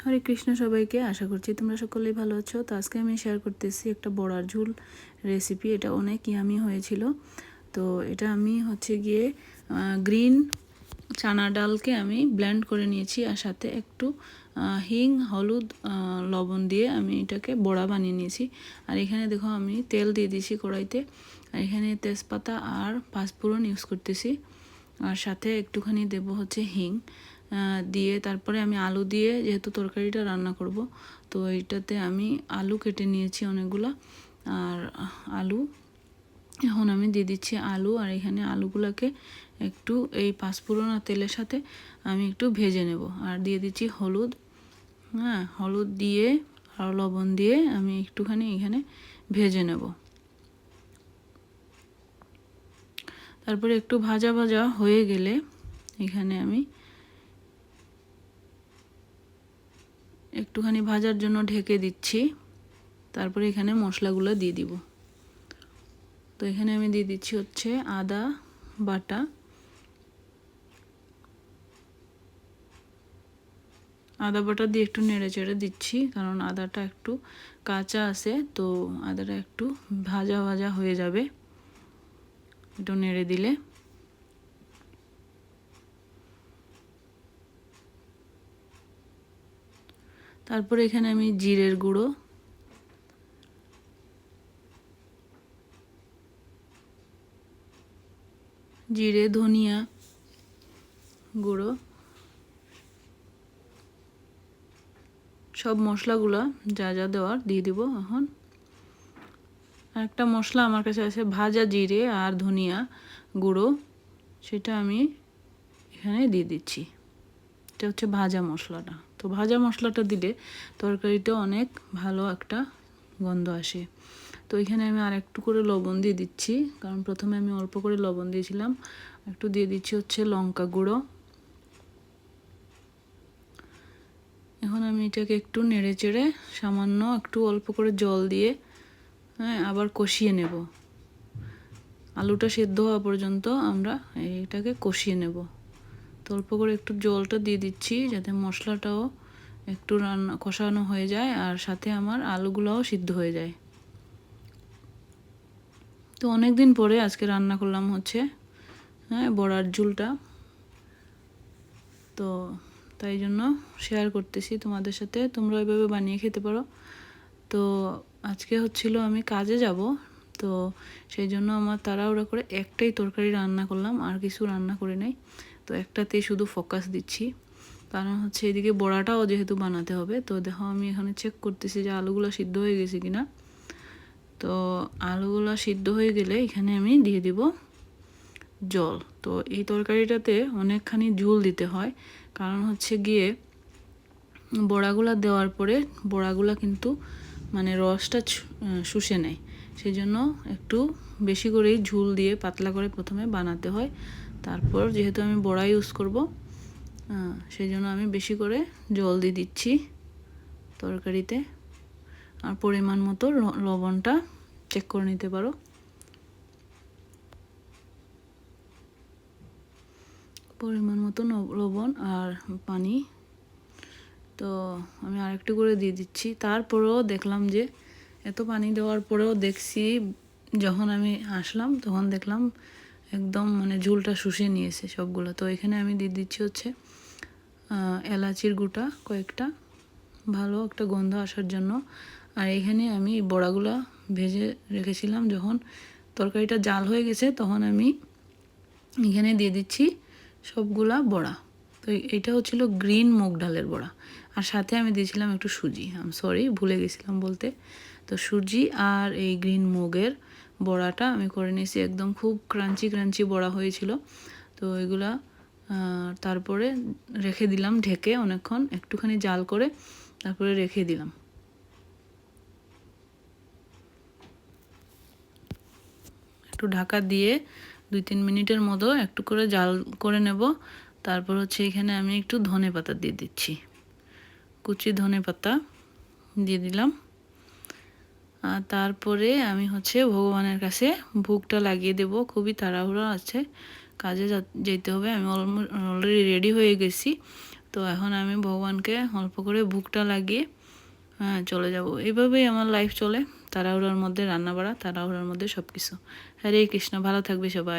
হরে কৃষ্ণ সবাইকে, আশা করছি তোমরা সকলেই ভালো আছো। তো আজকে আমি শেয়ার করতেছি একটা বড়ার ঝোল রেসিপি। এটা অনেক ইয়ামি হয়েছিল। তো এটা আমি গিয়ে গ্রিন চানা ডালকে আমি ব্লেন্ড করে নিয়েছি, আর সাথে একটু হিং, হলুদ, লবণ দিয়ে আমি এটাকে বড়া বানিয়ে নিয়েছি। আর এখানে দেখো আমি তেল দিয়ে দিয়েছি কড়াইতে, আর এখানে তেজপাতা আর পাঁচফোড়ন ইউজ করতেছি, আর সাথে একটুখানি দেব হিং দিয়ে। তারপরে আমি আলু দিয়ে, যেহেতু তরকারিটা রান্না করব, তো এইটাতে আমি আলু কেটে নিয়েছি অনেকগুলো। আর আলু এখন আমি দিয়ে দিচ্ছি আলু, আর এখানে আলুগুলোকে একটু এই পাঁচফোড়ন আর তেলের সাথে আমি একটু ভেজে নেব। আর দিয়ে দিচ্ছি হলুদ, হলুদ দিয়ে আর লবণ দিয়ে আমি একটুখানি এখানে ভেজে নেব। তারপরে একটু ভাজা ভাজা হয়ে গেলে এখানে আমি একটুখানি ভাজার জন্য ঢেকে দিচ্ছি। তারপরে এখানে মশলাগুলো দিয়ে দিব। তো এখানে আমি দিয়ে দিচ্ছি আদা বাটা, আদা বাটা দিয়ে একটু নেড়ে চেড়ে দিচ্ছি, কারণ আদাটা একটু কাঁচা আছে, তো আদাটা একটু ভাজা ভাজা হয়ে যাবে একটু নেড়ে দিলে। তারপরে এখানে আমি জিরের গুঁড়ো, জিরে ধনিয়া গুঁড়ো, সব মশলাগুলো যা যা দেওয়ার দিয়ে দিব। এখন একটা মশলা আমার কাছে আছে ভাজা জিরে আর ধনিয়া গুঁড়ো, সেটা আমি এখানে দিয়ে দিচ্ছি। এটা ভাজা মশলাটা। তো ভাজা মশলাটা দিলে তরকারিটা অনেক ভালো একটা গন্ধ আসে। তো এখানে আমি আর একটু করে লবণ দিয়ে দিচ্ছি, কারণ প্রথমে আমি অল্প করে লবণ দিয়েছিলাম। একটু দিয়ে দিচ্ছি লঙ্কা গুঁড়ো। এখন আমি এটাকে একটু নেড়ে চেড়ে সামান্য একটু অল্প করে জল দিয়ে আবার কষিয়ে নেব। আলুটা সেদ্ধ হওয়া পর্যন্ত আমরা এটাকে কষিয়ে নেব। তো অল্প করে একটু জলটা দিয়ে দিচ্ছি, যাতে মশলাটাও একটু কষানো হয়ে যায়, আর সাথে আমার আলুগুলোও সিদ্ধ হয়ে যায়। তো অনেক দিন পরে আজকে রান্না করলাম বড়ার ঝোলটা। তো তাই জন্য শেয়ার করতেছি তোমাদের সাথে, তোমরা ওইভাবে বানিয়ে খেতে পারো। তো আজকে আমি কাজে যাব, তো সেই জন্য আমার তাড়াহুড়া করে একটাই তরকারি রান্না করলাম, আর কিছু রান্না করে নাই। তো একটাতেই শুধু ফোকাস দিচ্ছি, কারণ এদিকে বড়াটাও যেহেতু বানাতে হবে। তো দেখো আমি এখানে চেক করতেছি যে আলুগুলো সিদ্ধ হয়ে গেছে কিনা। তো আলুগুলো সিদ্ধ হয়ে গেলে এখানে আমি দিয়ে দিব জল। তো এই তরকারিটাতে অনেকখানি ঝোল দিতে হয়, কারণ গিয়ে বড়াগুলা দেওয়ার পরে বড়াগুলা কিন্তু মানে রসটা শুষে নেয়, সেই জন্য একটু বেশি করেই ঝোল দিয়ে পাতলা করে প্রথমে বানাতে হয়। তারপর যেহেতু আমি বড়া ইউজ করব, সেই জন্য আমি বেশি করে জল দিয়ে দিচ্ছি তরকারিতে। আর পরিমাণ মতো লবণটা চেক করে নিতে পারো। পরিমাণ মতো লবণ আর পানি। তো আমি আরেকটু করে দিয়ে দিচ্ছি। তারপরেও দেখলাম যে এত পানি দেওয়ার পরেও দেখছি, যখন আমি আসলাম তখন দেখলাম একদম মানে ঝোলটা শুষে নিয়েছে সবগুলো। তো এখানে আমি দিয়ে দিচ্ছি এলাচির গুঁটা কয়েকটা, ভালো একটা গন্ধ আসার জন্য। আর এখানে আমি বড়াগুলা ভেজে রেখেছিলাম, যখন তরকারিটা জাল হয়ে গেছে তখন আমি এখানে দিয়ে দিচ্ছি সবগুলা বড়া। তো এটা গ্রিন মুগ ডালের বড়া, আর সাথে আমি দিয়েছিলাম একটু সুজি। সরি, ভুলে গেছিলাম বলতে। তো সুজি আর এই গ্রিন মুগের বড়াটা আমি করে নিয়েছি, একদম খুব ক্রাঞ্চি ক্রাঞ্চি বড়া হয়েছিল। তো এগুলা তারপরে রেখে দিলাম ঢেকে অনেকক্ষণ, একটুখানি জাল করে তারপরে রেখে দিলাম। একটু ঢাকা দিয়ে 2-3 মিনিটের মতো একটু করে জাল করে নেব। তারপর এখানে আমি একটু ধনে পাতা দিয়ে দিচ্ছি, কুচি ধনে পাতা দিয়ে দিলাম। আর তারপরে আমি ভগবানের কাছে ভোগটা লাগিয়ে দেব। খুবই তাড়াহুড়া আছে, কাজে যেতে হবে। আমি অলরেডি রেডি হয়ে গেছি, তো এখন আমি ভগবানকে অল্প করে ভোগটা লাগিয়ে চলে যাব। এইভাবেই আমার লাইফ চলে, তাড়াহুড়োর মধ্যে রান্না বাড়া, তাড়াহুড়োর মধ্যে সব কিছু। হরে কৃষ্ণ, ভালো থাকবে সবাই।